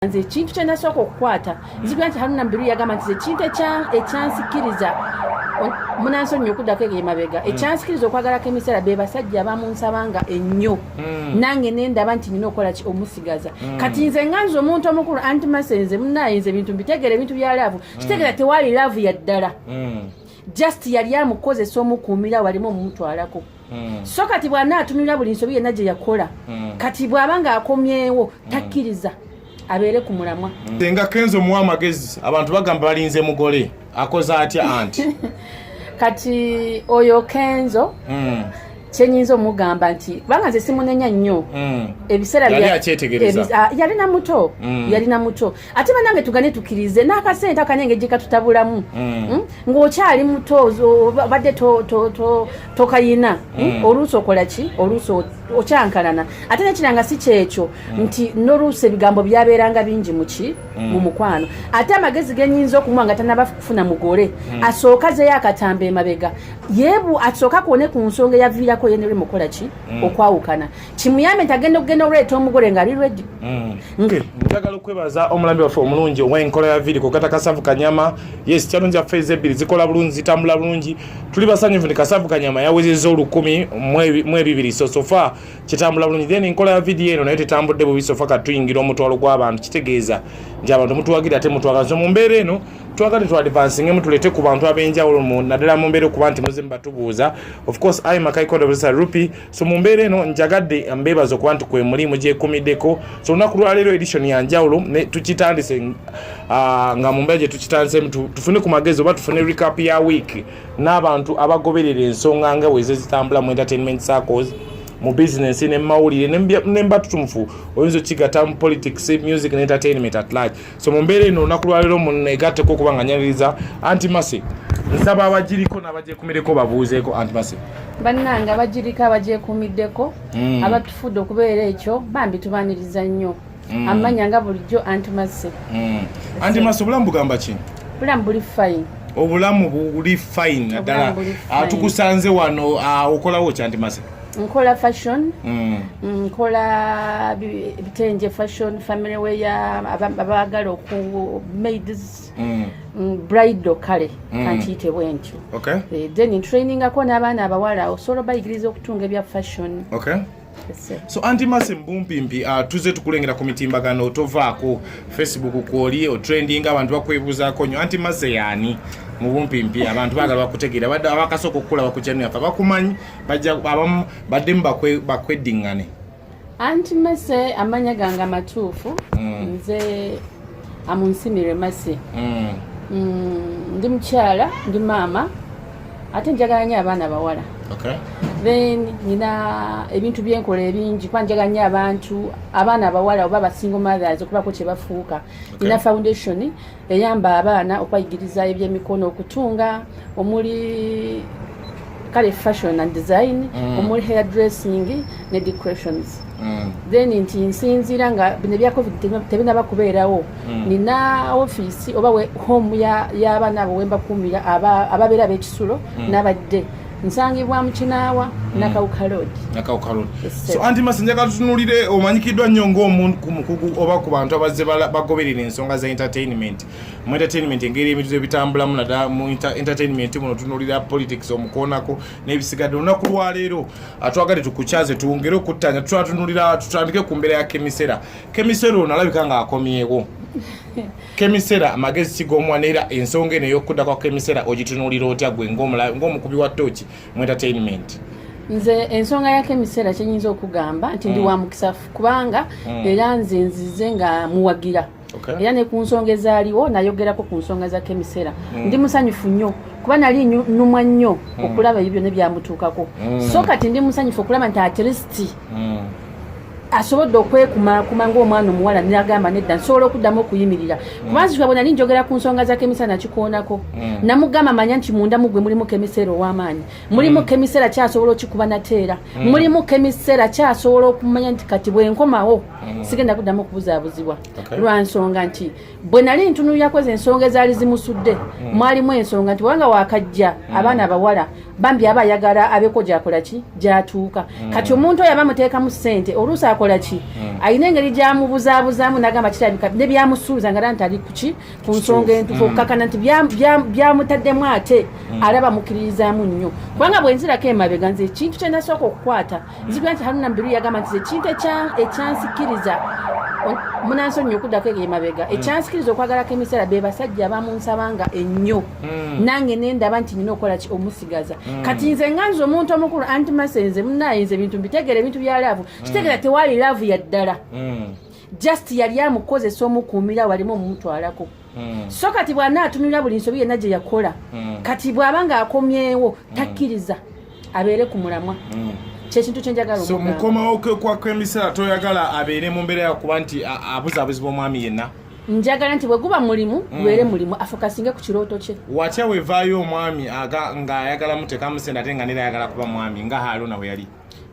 nze ekintu kye nasooka okukwata nzikira nti Haruna Mbiru yagamba nti ekintu ekyansikiriza munansonyi okuddako eyo emabega ekyansikiriza okwagalako emisera be basajja abamunsabanga ennyo nange nendaba nti nina okukola ki omusigaza kati nze nganze omuntu omukulu anti masenze munayinza ebintu mbitegere ebintu bya laavu kitegera tewali laavu ya ddala just yali amukozesa omukuumira walimu omumutwalako so kati bw'anaatunulira buli nsobi yenna gye yakola kati bw'aba ng'akomyewo takkiriza abeere ku mulamwa nga Kenzo muwa amagezi abantu bagamba balinze mugole akoze atya anti kati oyo Kenzo kyenyinza omugamba nti kubanga nze simunenya nnyo ebiseera yalina muto ate banange tugane tukirize n'akasente akanenge gye katutabulamu ng'okyali muto badde tokayina oluusi okola ki oluusi okyankalana ate nekiranga si kyekyo nti n'oluusi ebigambo byabeeranga bingi mu mukwano ate amagezi genyinza okumuwa nga tanabafuna mugole asooka zeyo akatamba emabega yeebu asooka kuone ku nsonga eyaviirako yenere mukola ki okwawukana kimuyambe nti agenda okugenda okuleeta omugole ng'ali ready. Njagala okwebaza omulambi waffe omulungi ow'enkola ya viiri ku kata Kasavu Kanyama. Yes, challenge yaffe ebbiri zikola bulungi zitambula bulungi tuli basanyufu ni Kasavu Kanyama yawezezza 10,000 so far kitambula bulungi then enkola ya viidi eno nayo tetambudde bubi so far katuyingira omutwalo gw'abantu kitegeeza nti abantu mutuwagira ate mutwagala so mu mbeera eno twagala twadvancingemu tulete ku bantu ab'enjawulo naddala mu mbeera okuba nti muze mbatubuuza of course I Makaikoda Busa Rupi so mu mbeera eno njagadde mbeebaza okuba nti kwe mulimu gyekumiddeko so olunaku lwaleero edition ya njawulo tukitandise nga mu mbeera gye tukitandisemu tufune ku magezi oba tufune recap ya week n'abantu abagoberera ensonga nga bwe zitambula mu entertainment circles mu business ne mawulire nembatutumufu oyinza okigata mu politics music and entertainment at large so mu mbeera eno olunaku lwaleero munegatteko okuba nga nyaliriza Anti Mase nsaba abagiriko n'abagyekumireko babuuzeeko Anti Mase bannanga abagiriko abagyekumiddeko abatufudde okubeera ekyo bambi tubaaniriza nnyo amanya nga bulijjo Anti Mase Anti Mase obulamu bugamba ki? Obulamu buli fine. Obulamu buli fine ddala tukusanze wano okolawo ki Anti Mase? Nkola fashion nkola bitenje fashion family wear abagala oku maids bridal kale kantite bwentyo then training ako n'abaana abawala osobola bayigiriza okutunga ebya fashion. So Anti Mase mbumpimpi tuze tukulengera ku mitimbagano tovaako Facebook kwoli o trending abantu bakwebuzaako nnyo Anti Mase yani mu bumpimpi abantu bagala bakutegeera badde abakasoko okukola bakukyanu yafa bakumanyi bajja abamu baddemu bakweddingane. Anti Mase amanya ganga matuufu nze amunsimire Mase ndi mukyala ndi maama ate njagala nnyo abaana bawala. Then nina ebintu byenkola ebingi kwa njagala nnyo abantu abaana abawala oba basingle mothers okubako kye bafuuka. Nina foundation eyamba abaana okwayigiriza ebyemikono okutunga omuli kale fashion and design omuli hair dressing ne decorations. Then nti nsinzira nga bino bya covid tebinaba kubeerawo nina office oba home y'abaana abo wemba kumira ababeera b'ekisulo n'abadde nsangibwa mu Kinaawa Nakawuka Road. So Anti Mase njagala tutunulire omanyikiddwa nnyo ng'omuntu ku mukugu oba ku bantu abazze bagoberera ensonga za entertainment mu entertainment engeri ebintu ebitambulamu naddala mu entertainment muno tunulira politics omukoonako n'ebisigadde olunaku lwaleero atwagale tukukyaze tuwongere okuttanya tutunulira tutandike ku mbeera ya Kemisera ono alabika ng'akomyewo Kemisera amagezi kigomwana era ensonga eno ey'okudda kwa Kemisera ogitunulira otya gwe ng'omukubi wa tooki mu entertainment? Nze ensonga ya Kemisera kyenyinza okugamba nti ndi wa mukisa kubanga era nze nzize nga muwagira era ne ku nsonga ezaaliwo nayogerako ku nsonga za Kemisera ndi musanyufu nnyo kuba nali nnumwa nnyo okulaba ebyo byonna byamutuukako so kati ndi musanyufu okulaba nti at least asobodde okwekuma ng'omwana omuwala n'agamba nedda nsobola okuddamu okuyimirira kubanzi bwe nali njogera ku nsonga za Kemisera nakikoonako namugamba manya nti munda mugwe mulimu Kemisera ow'amaanyi mulimu Kemisera kyasobola okikuba nateera mulimu Kemisera kyasobola okumanya nti kati bwe nkomawo sigenda kuddamu okubuzaabuzibwa lwa nsonga nti bwe nali ntunuulirako ze ensonga ezaali zimusudde mwalimu ensonga nti wanga wakajja abaana abawala bambi aba ayagala abeeko gyakola ki gyatuuka kati omuntu oyo aba muteekamu ssente oluusi akola ki ayina engeri gy'amubuzaabuzamu n'agamba kirabika ne byamusuubiza nga nti ali kuki ku nsonga entuufu okukakana nti byamutaddemu ate alaba mukkiririzaamu nnyo kubanga bwe nzirako emabega nze ekintu kye nasooka okukwata nzigula nti Haruna Mbiru yagamba nti ekintu ekyansikiriza munansonyi okuddako emabega ekyansikiriza okwagalako emiseera be basajja abamunsabanga ennyo nange nendaba nti nina okukola ki omusigaza kati nze nga nze omuntu omukulu anti masenze munayinza ebintu mbitegeera ebintu bya laavu kitegeera tewaali laavu ya ddala just yali amukozesa omukuumira walimu omumutwalako so kati bw'anaatunulira buli nsobi yenna gye yakola kati bw'aba ng'akomyewo takkiriza abeere ku mulamwa kyekintu kyenjagala so mukomawo kwa emisera toyagala abeere mu mbeera yakuba nti abuzaabuzibwa omwami yenna njagala nti bwe guba mulimu gubeere mulimu afokasinge ku kirooto kye watya wevaayo omwami ng'ayagala mutekamusente ate nga nera ayagala kuba mwami nga Haruna bwe yali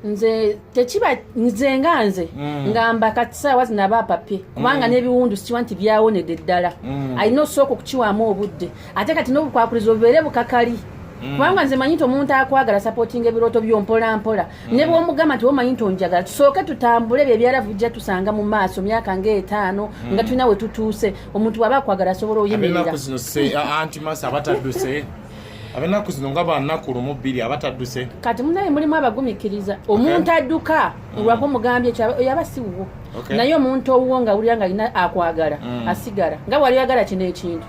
nze tekiba nze nga nze ngamba kati saawa zino aba apapye kubanga n'ebiwundu sikiwa nti byawonedde ddala alina osooka okukiwaamu obudde ate kati n'obukwakulizo bubeere bukakali kubanga nze manyi nti omuntu akwagala sapootinga ebirooto byo mpolampola ne bw'omugamba nti womanyi nti onjagala tusooke tutambule ebyo ebyalavu bijja tusanga mu maaso myaka ng'etaano nga tulina we tutuuse omuntu waba akwagala asobola oyimirira abenaku zino anti masa abatadduse abenaku zino nga bannaku lumu bbiri abatadduse kati munaye mulimu abagumikiriza omuntu adduka olwako mugambye yaba si wuwo naye omuntu owuwo nga wulira nga alina akwagala asigala nga bwali oyagala kino ekintu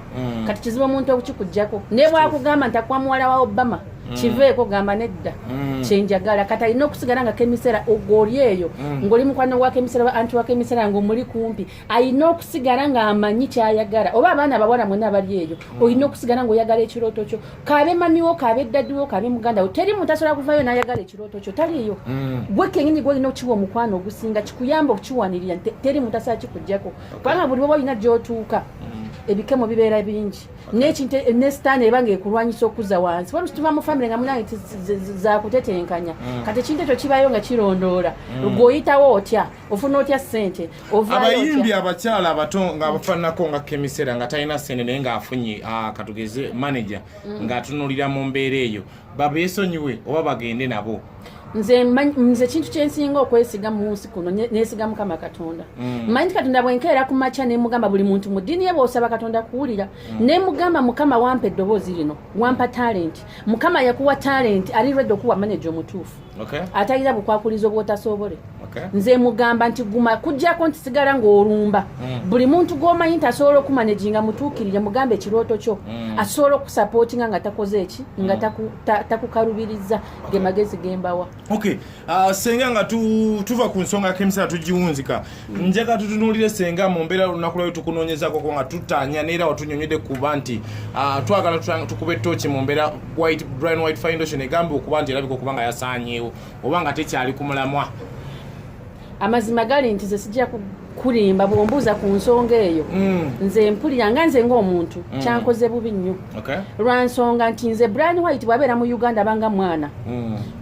kati kizibu omuntu okukikuggyako ne bwakugamba nti akuwa muwala wa Obama kiveeko gamba nedda kyenjagala kati alina okusigala nga kemisera ogoli eyo ng'oli mukwano gwa kemisera anti wa kemisera ng'omuli kumpi alina okusigala ng'amanyi kyayagala oba abaana abawala mwena abali eyo olina okusigala ng'oyagala ekirooto kyo kaabe mamiwo kaabe daddiwo kaabe muganda wo teri muntu asobola kuvayo n'ayagala ekirooto kyo taliyo gwe kennyini gwolina okukiwa omukwano ogusinga kikuyamba okukiwanirira teri muntu asobola kikuggyako kubanga buli bwoba olina gy'otuuka ebikemo bibeera bingi n'ekintu nesitaani eba ng'ekulwanyisa okuza wansi wali tuva mu famire nga munange zakutetenkanya kati ekintu ekyo kibayo nga kirondoola gweoyitawo otya ofuna otya ssente abayimbi abakyala abato ng'abafaananako nga kemisera nga talina ssente naye ng'afunye katugeze manager ng'atunulira mu mbeera eyo babeesonyiwe oba bagende nabo nze kintu kyensinga okwesiga mu nsi kuno nesiga Mukama Katonda manyi Katonda bwenkeera ku makya ne mugamba buli muntu mu ddiini ye bw'osaba Katonda kuwulira ne mugamba Mukama wampa eddoboozi lino wampa talent Mukama yakuwa talent ali ready okuwa manager omutuufu atayira bukwakulizo bw'otasobole nze mugamba nti guma kujjako nti sigala ng'olumba buli muntu gw'omanyi nti asobola okumanaginga mutuukirire mugambe ekirooto kyo asobola okusapootinga nga takoze eki nga takukalubiriza ge magezi gembawa senga nga tuva ku nsonga kemisera tugiwunzika njaga tutunuulire senga mu mbeera lunaku lwayo tukunoonyezako nga tutanya neera watunyonyedde kuba nti twagala tukube ettooki mu mbeera Brian White Foundation egamba okuba nti erabika okuba nga yasaanyeewo oba nga tekyali ku mulamwa amazima gali nti ze sijja kulimba bwombuuza ku nsonga eyo nze mpulira nga nze ng'omuntu kyankoze bubi nnyo lwa nsonga nti nze Brian White bw'abeera mu Uganda abanga mwana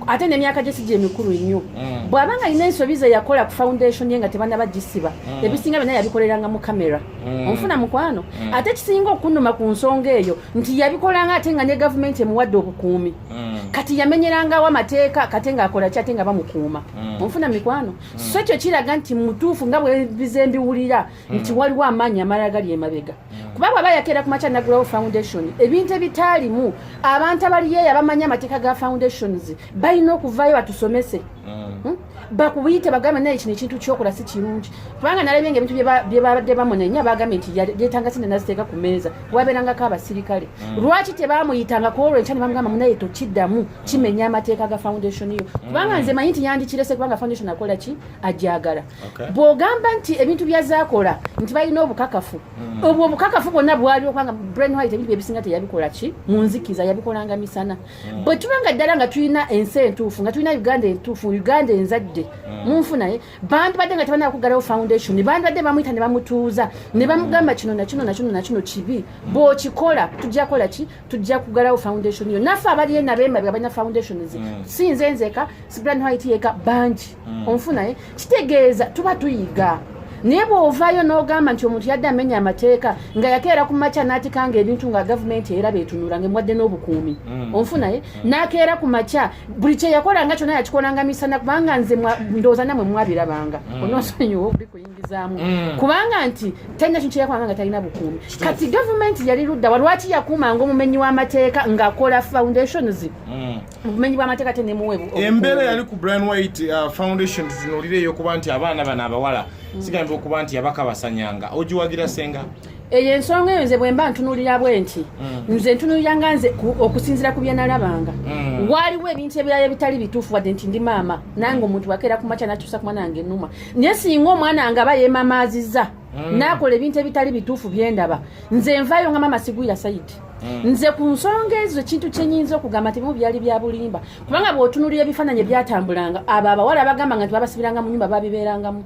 ate n'emyaka gye sijja emikulu nnyo bw'abanga alina ensobi ze yakola ku foundation ye nga tebannabagisiba ebisinga byonna yabikoleranga mu kamera onfuna mukwano ate kisinga okunnuma ku nsonga eyo nti yabikolanga ate nga ne gavumenti emuwadde obukuumi kati yamenyerangawo amateeka kate ng'akola ki ate nga bamukuuma onfuna mikwano so ekyo kiraga nti mutuufu nga bize mbiwulira nti waliwo amaanyi amalala gali emabega kuba bw'aba yakeera ku makya nagulawo foundation ebintu ebitaalimu abantu abaliyeeyo abamanyi amateeka ga foundations balina okuvaayo batusomese bakubuyite bagambe naye kino ekintu kyokola si kirungi kubanga nalabye nga ebintu bye babadde bamunenya bagambye nti yeetanga sente naziteeka ku meeza wabeerangako abasirikale lwaki tebamuyitangako olwenkya ne bamugamba munaye tokiddamu kimenya amateeka ga foundation yo kubanga nze manyi nti yandikirese kubanga foundation akola ki ajagala bw'ogamba nti ebintu byazaakola nti balina obukakafu obwo obukakafu bwonna bwaliwo kubanga Brian White ebintu byebisinga teyabikola ki mu nzikiza yabikolanga misana bwe tubanga ddala nga tulina ensi entuufu nga tulina Uganda entuufu Uganda enzadde munfunaye bantu badde nga tebana kugalawo foundation bantu badde bamuyita ne bamutuuza ne bamugamba kino na kino na kino na kino kibi bw'okikola tujja kola ki tujja kugalawo foundation yo naffe abaliyo nabemabega balina foundations si nze nzeka si Brian White yeka bangi onfunaye kitegeeza tuba tuyiga naye bw'ovaayo n'ogamba nti omuntu yadde amenya amateeka nga yakeera ku makya n'atikanga ebintu nga gavumenti era beetunula ng'emwadde n'obukuumi onfunaye n'akeera ku makya buli kye yakolanga kyonna yakikolanga misana kubanga nze ndowooza namwe mwabirabanga onoosonyiwa okuli kuyingizaamu kubanga nti talina kintu kyeyakolanga nga talina bukuumi kati gavumenti yali ludda wa lwaki yakuumanga omumenyi w'amateeka ng'akola foundations obumenyi bw'amateeka tenemuwe embeera yali ku Brian White Foundation tutunuulireyo kuba nti abaana bano abawala sigambye okuba nti yabakabasanyanga ogiwagira senga eyo ensonga eyo nze bwe mba ntunuulira bwe nti nze ntunuulira nga nze okusinziira ku bye nalabanga waaliwo ebintu ebirala ebitali bituufu wadde nti ndi maama nange omuntu wakeera ku makya nakyusa ku mwana wange ennuma naye singa omwana wange aba yeemamaazizza n'akola ebintu ebitali bituufu byendaba nze nvaayo nga maama sigwira sayidi nze ku nsonga ezo ekintu kyenyinza okugamba nti bimu byali bya bulimba kubanga bw'otunuulira ebifaananyi ebyatambulanga abo abawala bagamba nti babasibiranga mu nyumba babibeerangamu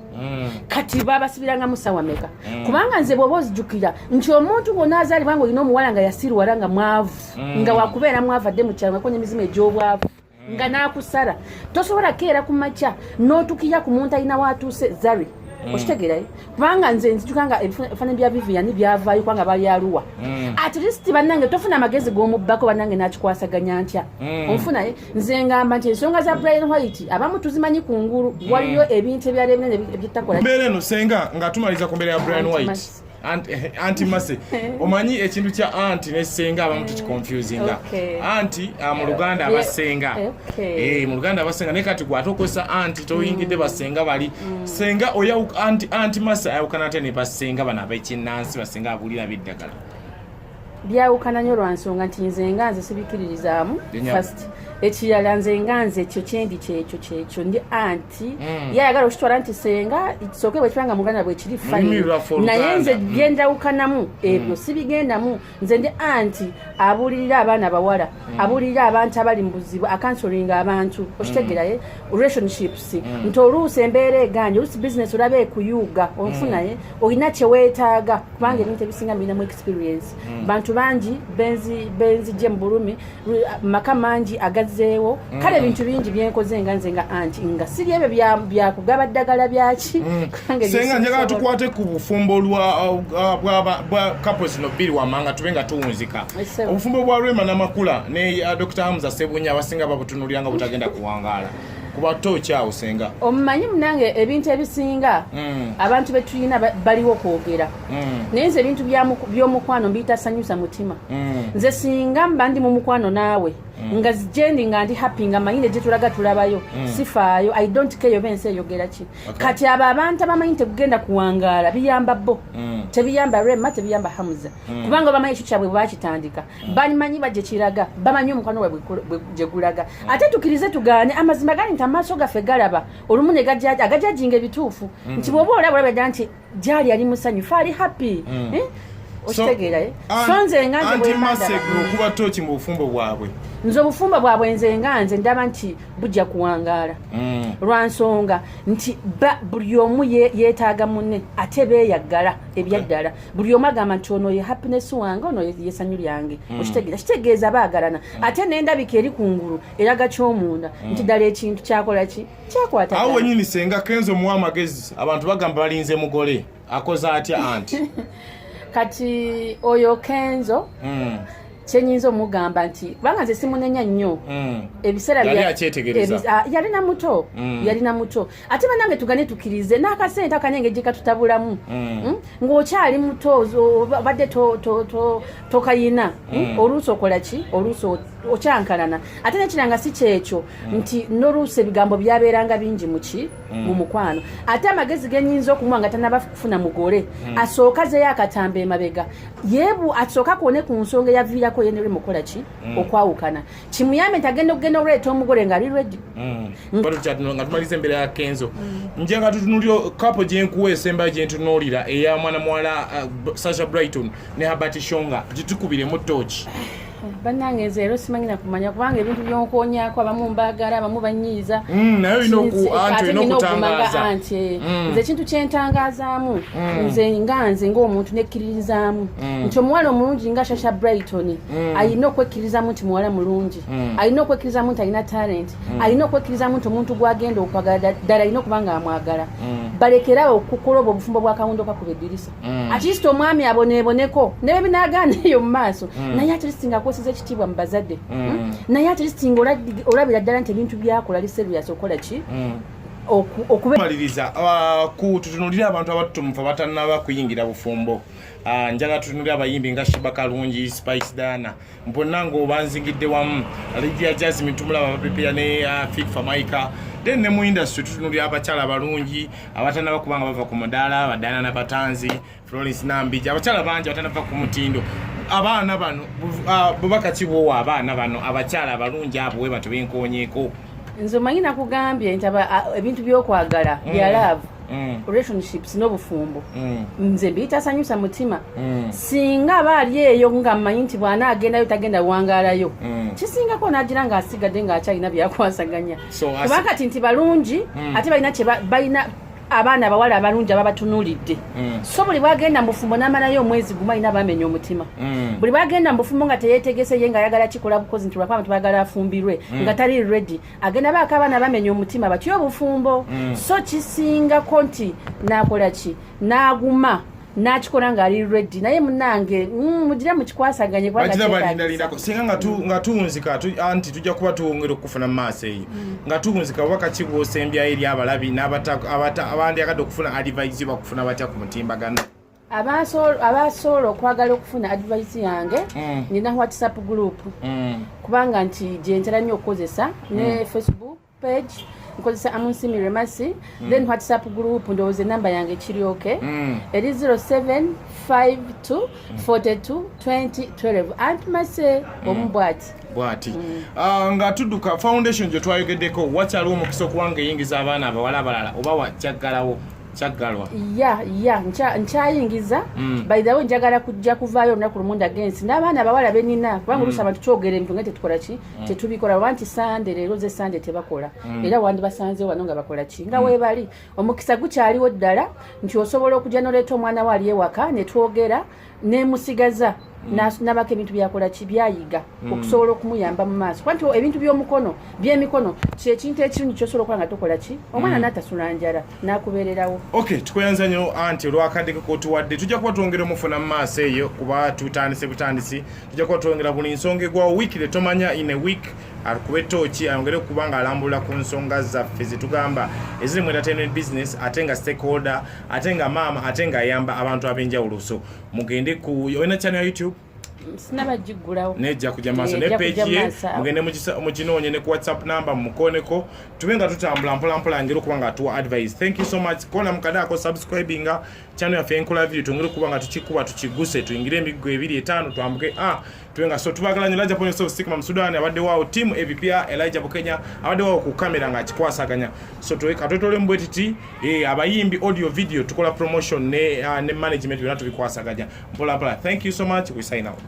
kati babasibirangamu ssaawa meka kubanga nze bw'oba ozijjukira nti omuntu bwonna azaalibwa nga olina omuwala nga yasirwala nga mwavu nga wakubeera mwavu adde mu kyalo nga konya emizimu egy'obwavu nga n'akusala tosobola keera ku makya n'otukirya ku muntu alina waatuuse zari okitegeerayo kubanga nze nzijuka nga ebifaananyi bya Vivian byavaayo kubanga bali aluwa at least bannange tofuna amagezi g'omubbako bannange n'akikwasaganya ntya onfunaye nze ngamba nti ensonga za Brian White abamu tuzimanyi ku ngulu waliyo ebintu ebyali ebinene ebyetakola mbeera eno senga nga tumaliza ku mbeera ya Brian White anti Mase omanyi ekintu kya anti ne senga abamu tukiconfusinga anti mu Luganda abasenga mu Luganda abasenga ne kati gwate okozesa anti toyingidde basenga bali senga oya anti Mase ayawukana ate ne basenga bano ab'ekinnansi basenga abulira biddagala byawukana nnyo lwa nsonga nti nze nga nze sibikiririzaamu first ekirala nze nga nze ekyo kyendi kyekyo ndi anti yayagala okitwala nti senga kisooke bwe kibanga muganda bwe kiri fine naye nze byendawukanamu ebyo sibigendamu nze ndi anti abulirira abaana bawala abulirira abantu abali mu buzibu akansolinga abantu okitegeeraye relationships nti oluusi embeera eganje oluusi business olaba ekuyuuga onfunaye olina kyeweetaaga kubanga ebintu ebisinga birinamu experience bantu bangi benzije mu bulumi maka mangi agazzeewo kale ebintu bingi byenkoze nga nze nga anti nga siri ebyo byakugaba ddagala byaki senga njagala tukwate ku bufumbo bwa couples no bbiri wamanga tube nga tuwunzika obufumbo bwa Rema Namakula ne Dr. Hamza Sebunya abasinga babutunuulira nga butagenda kuwangaala kuba tokyawo senga omumanyi munange ebintu ebisinga abantu betulina baliwo okwogera naye nze ebintu by'omukwano mbiyita sanyusa mutima nze singa mba ndi mu mukwano naawe nga zijendi nga ndi happy nga manyine gye tulaga tulabayo sifaayo I don't care oba ensi eyogera ki kati abo abantu abamanyi tegugenda kuwangaala biyamba bo tebiyamba Rema tebiyamba Hamza kubanga bamanyi ekyo kyabwe bakitandika bamanyi bagye kiraga bamanyi omukwano bwe gye gulaga ate tukirize tugaane amazima gali nti amaaso gaffe galaba olumu ne agajajinga ebituufu nti bw'oba olaba nti gyali ali musanyufu ali happy okitegeeraye so nze nga nze okuba toki mu bufumbo bwabwe nze obufumbo bwabwe nze nga nze ndaba nti bujja kuwangaala lwa nsonga nti buli omu yeetaaga munne ate beeyaggala ebyaddala buli omu agamba nti ono ye happiness wange ono ye ssanyu lyange okitegeera kitegeeza baagalana ate n'endabika eri kungulu eraga ky'omunda nti ddala ekintu kyakola ki kyakwata awo wenyini senga Kenzo muwa amagezi abantu bagamba balinze mugole akoze atya anti kati oyo Kenzo kyenyinza omugamba nti kubanga nze simunenya nnyo ebiseera yalina muto ate banange tugane tukirize n'akasente akanenge gye katutabulamu ng'okyali muto badde tokayina oluusi okola ki oluusi okyankalana ate nekiranga si kyekyo nti n'oluusi ebigambo byabeeranga bingi mu mukwano ate amagezi genyinza okumuwa nga tanaba kufuna mugole asooka zeyo akatamba emabega yeebu asooka kuone ku nsonga eyaviirako yenere mukola ki okwawukana kimuyambe nti agenda okugenda okuleeta omugole ng'ali ready nga tumaliza embeera ya Kenzo nje nga tutunulira kapo gyenkuwa esemba gyentunuulira eya mwana muwala Sasha Brighton ne Herbert Shonga gitukubiremu tooki Bannange zero simanyina kumanya kubanga ebintu byonkoonyako abamu mbagala abamu banyiiza nayo inokutangaza nze ekintu kyentangazaamu nze ng'omuntu nekkiririzaamu nti omuwala omulungi nga Shasha Brighton alina okwekkirizamu nti muwala mulungi, alina okwekkirizamu nti alina talent, alina okwekkirizamu nti omuntu gwagenda okwagala ddala alina okubanga amwagala. Balekerawo okukola obwo obufumbo bwa kawundo kakuba eddirisa. At least omwami aboneeboneko ne binaagaana eyo mu maaso naye at least nga akwesiza ekitiibwa mu bazadde, naye at least nga olabira ddala nti ebintu byakola liseriyasi okola ki okumaliriza tutunulire abantu abatutumufu abatannaba kuyingira bufumbo. Njagala tutunulire abayimbi nga Shiba Kalungi, Spice Dana, mponna ng'obanzingidde wamu, Lydia Jasmine tumulaba abapepeya ne Fikfa Maika. Then ne mu industry tutunulire abakyala abalungi abatannaba kubanga bava ku mudaala, Badana na Batanzi, Florence Nambija, abakyala bangi abatannava ku mutindo. Abaana bano bubaka kibowa abaana bano abakyala abalungi abo we batu benkoonyeeko. Nze manyina kugambye nti ebintu by'okwagala bya love relationships n'obufumbo nze bitasanyusa mutima singa baali eyo nga mmanyi nti bwana agendayo tagenda wangaalayo kisingako n'agira ng'asigadde ng'akyalina byakwasaganya kuba kati nti balungi ate balina abaana abawala abalungi ababatunulidde so buli bwagenda mu bufumbo n'amalayo omwezi gumu alina bamenya omutima buli bwagenda mu bufumbo nga teyeetegese ye ng'ayagala kikola bukozi nti lwakaba tebagala afumbirwe nga tali ready agenda baako abaana bamenya omutima batyo obufumbo so kisingako nti n'akola ki n'aguma n'akikola ng'ali ready naye munange mugira mukikwasaganye balindalinako singa nga tunzika anti tujja kuba tuwongera okufuna mu maaso eyo nga tunzika obubaka kibwosembya eri abalabi abandi akadde okufuna advice bakufuna batya ku mutimbagano. Abasobola okwagala okufuna advice yange nina WhatsApp group kubanga nti gye ntera nnyo okukozesa ne Facebook page nkozesa Amunsimire Masi then WhatsApp group ndowooza enamba yange kiri okay eri 0752422012 Aunt Mase omubwati bwati nga tudduka foundation gye twayogeddeko wakyaliwo omukisa okuwanga eyingiza abaana abawala abalala oba wakyagalawo kyagalwa nkyayingiza by the way njagala kujja kuvaayo olunaku lumu ndagensi n'abaana abawala benina kubanga oluusi abantu kyogera ebintu nga tetukola ki tetubikola wanti sande leero ze sande tebakola era wandi basanzeewo wano nga bakola ki nga weebali omukisa gukyaliwo ddala nti osobola okujja n'oleeta omwana we ali ewaka ne twogera nemusigaza nabako ebintu byakola ki byayiga okusobola okumuyamba mu maaso kwanti ebintu by'emikono kyekintu ekirungi kyosobola okuba nga tokola ki omwana n'atasula njala n'akubeererawo. Okay, tukweyanza nnyo anti olwakaddeko kotuwadde tujja kuba twongera omufuna mu maaso eyo kuba tutandise butandisi tujja kuba twongera buli nsonga egwawo wiiki tetomanya in a week alikuba ettooki ayongere okuba nga alambula ku nsonga zaffe zetugamba eziri mu entertainment business ate nga stakeholder ate nga maama ate nga ayamba abantu ab'enjawulo so mugende ku olina channel ya YouTube sinabagigulawo nejja kujja maaso ne page ye mugende mukinoonye ne ku WhatsApp number mukoneko tube nga tutambula mpolampola ngeri okuba nga tuwa advice. Thank you so much kona mukadaako subscribinga channel yaffe enkola video tongere kuba nga tukikuba tukiguse tuyingire emiggo 2-5 twambuke tube nga so tubagala nnyo Elijah Point of Stigma mu Sudan abadde waawo team ABPR Elijah Bukenya abadde waawo ku kamera nga kikwasaganya so katotole mbwetiti abayimbi audio video tukola promotion ne management byonna tubikwasaganya mpolampola. Thank you so much we sign out.